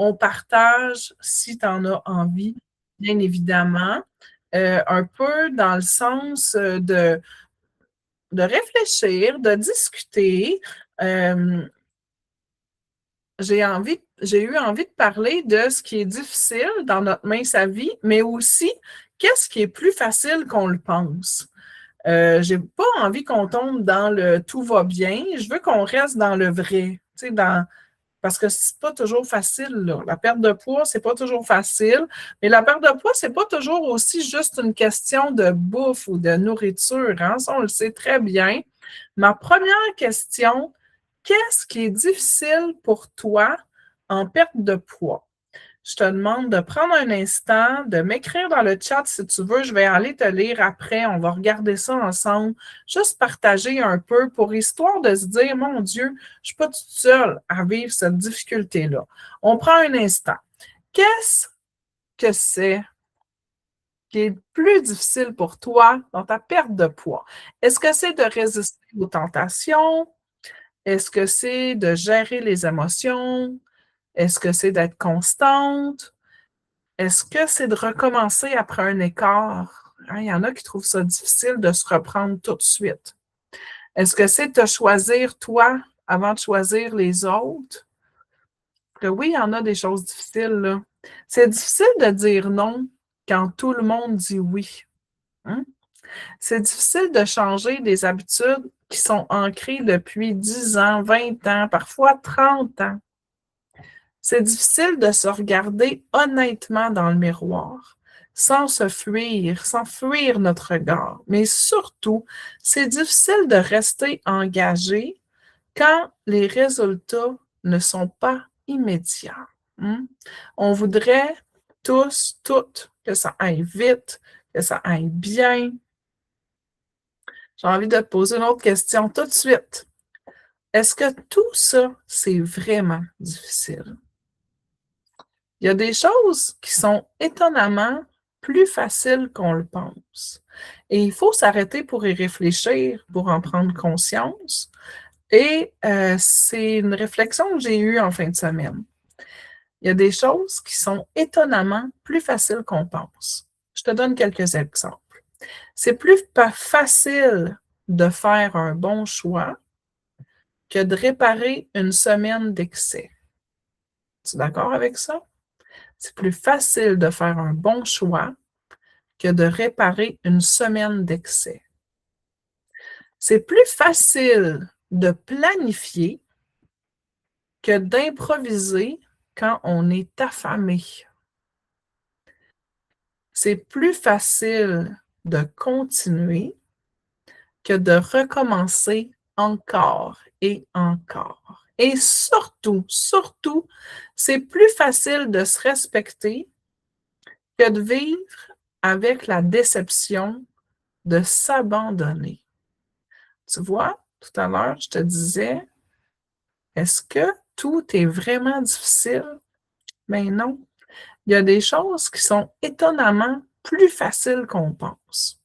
on partage, si tu en as envie, bien évidemment, un peu dans le sens de réfléchir, de discuter. Euh, j'ai eu envie de parler de ce qui est difficile dans notre mince à vie, mais aussi qu'est-ce qui est plus facile qu'on le pense. J'ai pas envie qu'on tombe dans le tout va bien. Je veux qu'on reste dans le vrai. Tu sais, parce que c'est pas toujours facile, là. La perte de poids, c'est pas toujours facile. Mais la perte de poids, c'est pas toujours aussi juste une question de bouffe ou de nourriture, hein. Ça, on le sait très bien. Ma première question, qu'est-ce qui est difficile pour toi en perte de poids? Je te demande de prendre un instant, de m'écrire dans le chat si tu veux. Je vais aller te lire après. On va regarder ça ensemble. Juste partager un peu pour histoire de se dire, mon Dieu, je ne suis pas toute seule à vivre cette difficulté-là. On prend un instant. Qu'est-ce que c'est qui est plus difficile pour toi dans ta perte de poids? Est-ce que c'est de résister aux tentations? Est-ce que c'est de gérer les émotions? Est-ce que c'est d'être constante? Est-ce que c'est de recommencer après un écart? Hein, il y en a qui trouvent ça difficile de se reprendre tout de suite. Est-ce que c'est de te choisir toi avant de choisir les autres? Que oui, il y en a des choses difficiles, là. C'est difficile de dire non quand tout le monde dit oui. Hein? C'est difficile de changer des habitudes qui sont ancrées depuis 10 ans, 20 ans, parfois 30 ans. C'est difficile de se regarder honnêtement dans le miroir, sans fuir notre regard. Mais surtout, c'est difficile de rester engagé quand les résultats ne sont pas immédiats. Hein? On voudrait tous, toutes, que ça aille vite, que ça aille bien. J'ai envie de te poser une autre question tout de suite. Est-ce que tout ça, c'est vraiment difficile? Il y a des choses qui sont étonnamment plus faciles qu'on le pense. Et il faut s'arrêter pour y réfléchir, pour en prendre conscience. Et c'est une réflexion que j'ai eue en fin de semaine. Il y a des choses qui sont étonnamment plus faciles qu'on pense. Je te donne quelques exemples. C'est plus facile de faire un bon choix que de réparer une semaine d'excès. Tu es d'accord avec ça? C'est plus facile de faire un bon choix que de réparer une semaine d'excès. C'est plus facile de planifier que d'improviser quand on est affamé. C'est plus facile de continuer que de recommencer encore et encore. Et surtout, c'est plus facile de se respecter que de vivre avec la déception de s'abandonner. Tu vois, tout à l'heure, je te disais, est-ce que tout est vraiment difficile? Mais non. Il y a des choses qui sont étonnamment plus faciles qu'on pense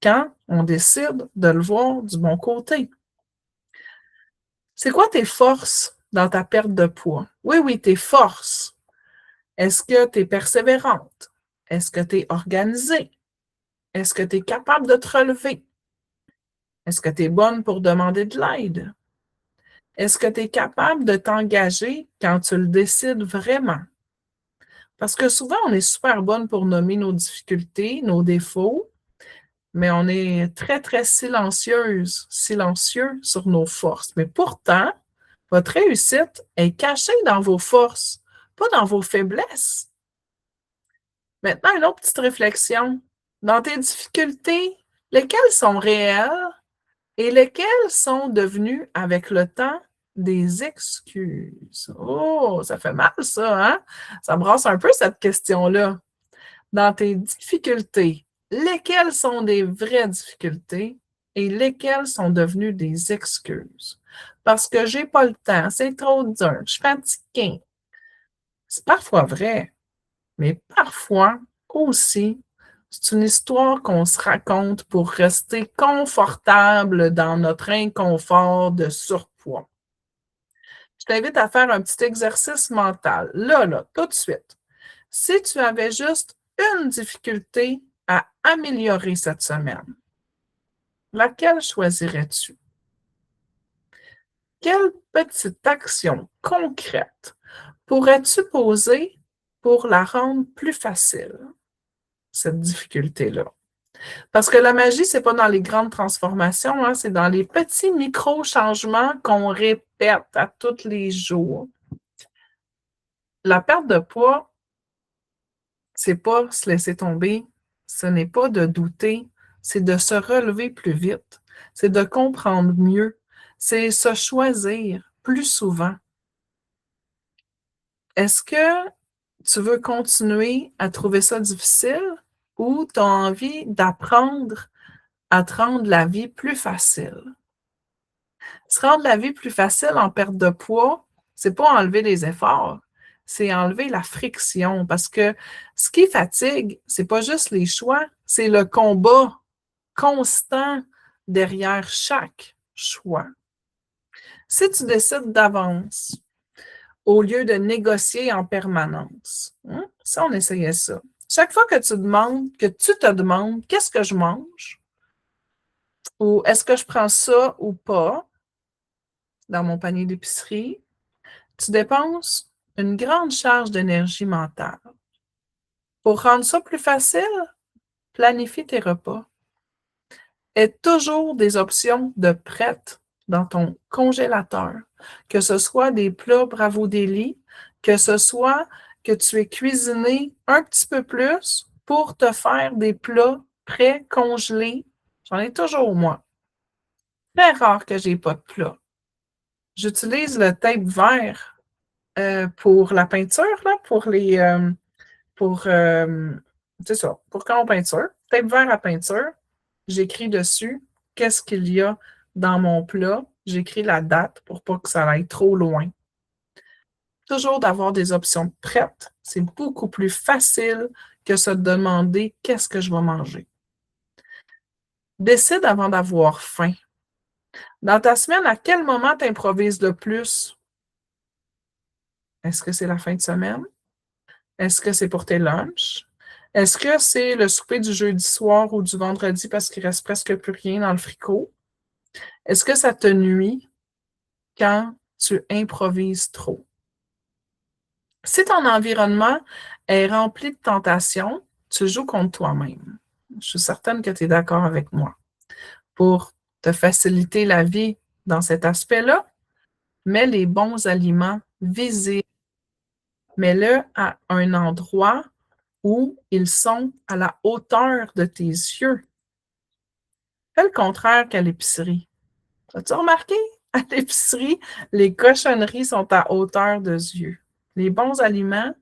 quand on décide de le voir du bon côté. C'est quoi tes forces dans ta perte de poids? Oui, tes forces. Est-ce que tu es persévérante? Est-ce que tu es organisée? Est-ce que tu es capable de te relever? Est-ce que tu es bonne pour demander de l'aide? Est-ce que tu es capable de t'engager quand tu le décides vraiment? Parce que souvent, on est super bonne pour nommer nos difficultés, nos défauts, mais on est très, très silencieux sur nos forces. Mais pourtant, votre réussite est cachée dans vos forces, pas dans vos faiblesses. Maintenant, une autre petite réflexion. Dans tes difficultés, lesquelles sont réelles et lesquelles sont devenues, avec le temps, des excuses? Oh, ça fait mal, ça, hein? Ça brasse un peu cette question-là. Dans tes difficultés, lesquelles sont des vraies difficultés et lesquelles sont devenues des excuses? Parce que j'ai pas le temps, c'est trop dur, je suis fatiguée. C'est parfois vrai, mais parfois aussi, c'est une histoire qu'on se raconte pour rester confortable dans notre inconfort de surpoids. t'invite à faire un petit exercice mental. Là, tout de suite. Si tu avais juste une difficulté à améliorer cette semaine, laquelle choisirais-tu? Quelle petite action concrète pourrais-tu poser pour la rendre plus facile, cette difficulté-là? Parce que la magie, c'est pas dans les grandes transformations, hein, c'est dans les petits micro-changements qu'on répète à tous les jours. La perte de poids, c'est pas se laisser tomber, ce n'est pas de douter, c'est de se relever plus vite, c'est de comprendre mieux, c'est se choisir plus souvent. Est-ce que tu veux continuer à trouver ça difficile ou tu as envie d'apprendre à te rendre la vie plus facile? Se rendre la vie plus facile en perte de poids, c'est pas enlever les efforts, c'est enlever la friction parce que ce qui fatigue, c'est pas juste les choix, c'est le combat constant derrière chaque choix. Si tu décides d'avance au lieu de négocier en permanence, ça, on essayait ça. Chaque fois que tu te demandes qu'est-ce que je mange ou est-ce que je prends ça ou pas dans mon panier d'épicerie, tu dépenses une grande charge d'énergie mentale. Pour rendre ça plus facile, planifie tes repas. Aie toujours des options de prêtes dans ton congélateur, que ce soit des plats Bravo Déli, que ce soit que tu aies cuisiné un petit peu plus pour te faire des plats prêts congelés. J'en ai toujours, moi. Très rare que j'ai pas de plat. J'utilise le tape vert pour la peinture, là, c'est ça, pour quand on peinture. Tape vert à peinture, j'écris dessus qu'est-ce qu'il y a dans mon plat. J'écris la date pour pas que ça aille trop loin. Toujours d'avoir des options prêtes, c'est beaucoup plus facile que se demander qu'est-ce que je vais manger. Décide avant d'avoir faim. Dans ta semaine, à quel moment tu improvises le plus? Est-ce que c'est la fin de semaine? Est-ce que c'est pour tes lunchs? Est-ce que c'est le souper du jeudi soir ou du vendredi parce qu'il reste presque plus rien dans le frigo? Est-ce que ça te nuit quand tu improvises trop? Si ton environnement est rempli de tentations, tu joues contre toi-même. Je suis certaine que tu es d'accord avec moi. Pour te faciliter la vie dans cet aspect-là, mets les bons aliments visibles. Mets-le à un endroit où ils sont à la hauteur de tes yeux. Fais le contraire qu'à l'épicerie. As-tu remarqué? À l'épicerie, les cochonneries sont à hauteur de yeux. Les bons aliments,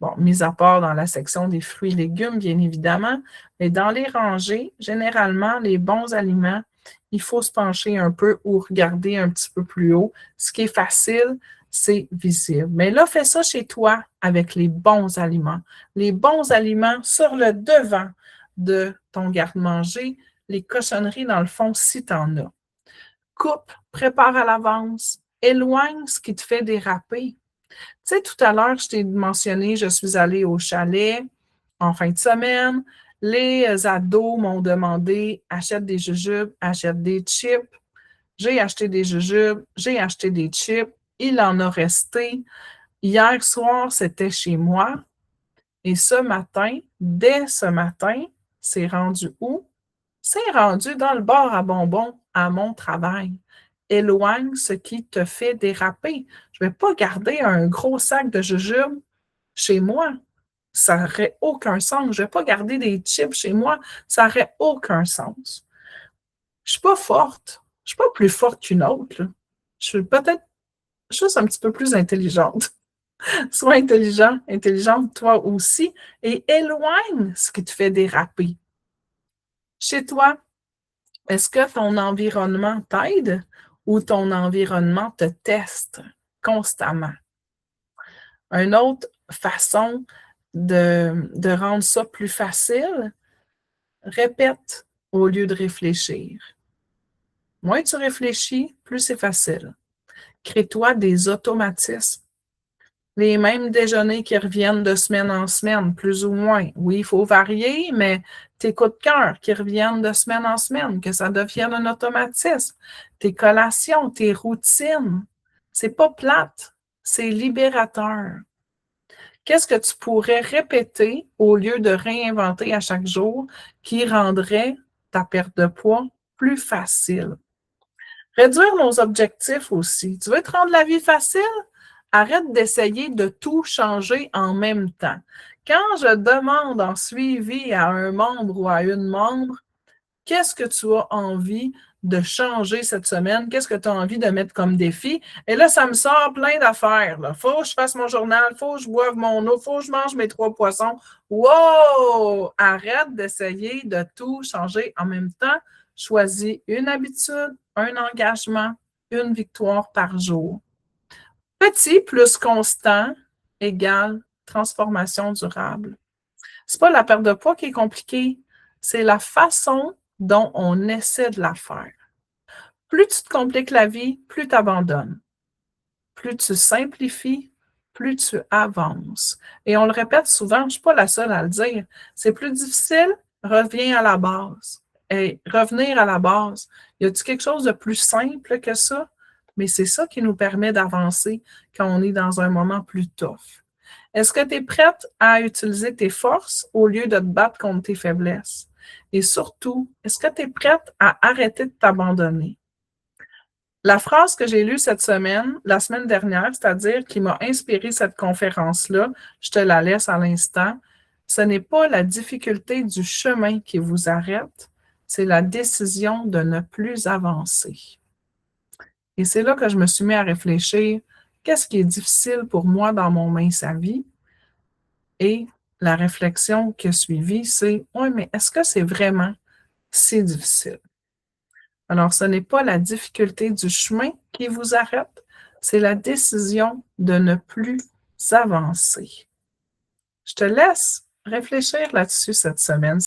bon, mis à part dans la section des fruits et légumes, bien évidemment, mais dans les rangées, généralement, les bons aliments, il faut se pencher un peu ou regarder un petit peu plus haut. Ce qui est facile, c'est visible. Mais là, fais ça chez toi avec les bons aliments. Les bons aliments sur le devant de ton garde-manger, les cochonneries dans le fond, si tu en as. Coupe, prépare à l'avance, éloigne ce qui te fait déraper. Tu sais, tout à l'heure, je t'ai mentionné, je suis allée au chalet en fin de semaine. Les ados m'ont demandé, achète des jujubes, achète des chips. J'ai acheté des jujubes, j'ai acheté des chips. Il en a resté. Hier soir, c'était chez moi. Et ce matin, dès ce matin, c'est rendu où? C'est rendu dans le bar à bonbons à mon travail. Éloigne ce qui te fait déraper. Je ne vais pas garder un gros sac de jujubes chez moi. Ça n'aurait aucun sens. Je ne vais pas garder des chips chez moi. Ça n'aurait aucun sens. Je ne suis pas forte. Je ne suis pas plus forte qu'une autre, là. Je suis peut-être juste un petit peu plus intelligente. Sois intelligent, intelligente toi aussi, et éloigne ce qui te fait déraper. Chez toi, est-ce que ton environnement t'aide ou ton environnement te teste constamment? Une autre façon de rendre ça plus facile, répète au lieu de réfléchir. Moins tu réfléchis, plus c'est facile. Crée-toi des automatismes. Les mêmes déjeuners qui reviennent de semaine en semaine, plus ou moins. Oui, il faut varier, mais tes coups de cœur qui reviennent de semaine en semaine, que ça devienne un automatisme. Tes collations, tes routines. C'est pas plate, c'est libérateur. Qu'est-ce que tu pourrais répéter au lieu de réinventer à chaque jour qui rendrait ta perte de poids plus facile? Réduire nos objectifs aussi. Tu veux te rendre la vie facile? Arrête d'essayer de tout changer en même temps. Quand je demande en suivi à un membre ou à une membre, qu'est-ce que tu as envie de changer cette semaine? Qu'est-ce que tu as envie de mettre comme défi? Et là, ça me sort plein d'affaires. Il faut que je fasse mon journal, il faut que je boive mon eau, il faut que je mange mes 3 poissons. Wow! Arrête d'essayer de tout changer en même temps. Choisis une habitude, un engagement, une victoire par jour. Petit plus constant égale transformation durable. C'est pas la perte de poids qui est compliquée, c'est la façon dont on essaie de la faire. Plus tu te compliques la vie, plus tu abandonnes. Plus tu simplifies, plus tu avances. Et on le répète souvent, je ne suis pas la seule à le dire. C'est plus difficile, reviens à la base. Et revenir à la base, y a-t-il quelque chose de plus simple que ça? Mais c'est ça qui nous permet d'avancer quand on est dans un moment plus tough. Est-ce que tu es prête à utiliser tes forces au lieu de te battre contre tes faiblesses? Et surtout, est-ce que tu es prête à arrêter de t'abandonner? La phrase que j'ai lue cette semaine, la semaine dernière, c'est-à-dire qui m'a inspiré cette conférence-là, je te la laisse à l'instant, ce n'est pas la difficulté du chemin qui vous arrête, c'est la décision de ne plus avancer. Et c'est là que je me suis mis à réfléchir, qu'est-ce qui est difficile pour moi dans mon mince à vie? Et la réflexion qui a suivi, c'est, oui, mais est-ce que c'est vraiment si difficile? Alors, ce n'est pas la difficulté du chemin qui vous arrête, c'est la décision de ne plus avancer. Je te laisse réfléchir là-dessus cette semaine.